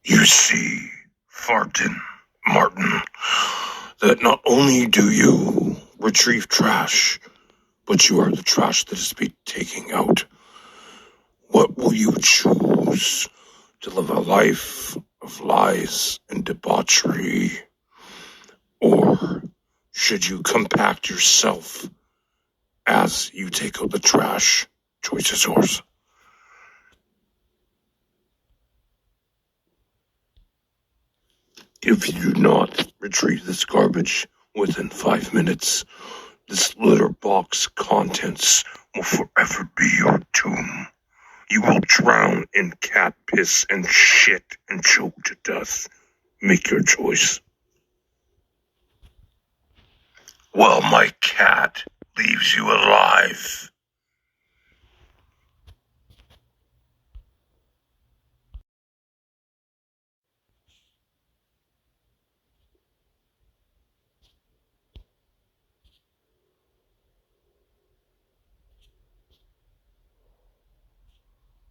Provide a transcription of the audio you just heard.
You see, Martin, that not only do you retrieve trash, but you are the trash that is being taken out. What will you choose? To live a life of lies and debauchery? Or should you compact yourself as you take out the trash? Choice is yours. If you do not retrieve this garbage within 5 minutes, this litter box contents will forever be your tomb. You will drown in cat piss and shit and choke to death. Make your choice. Well, my cat leaves you alive.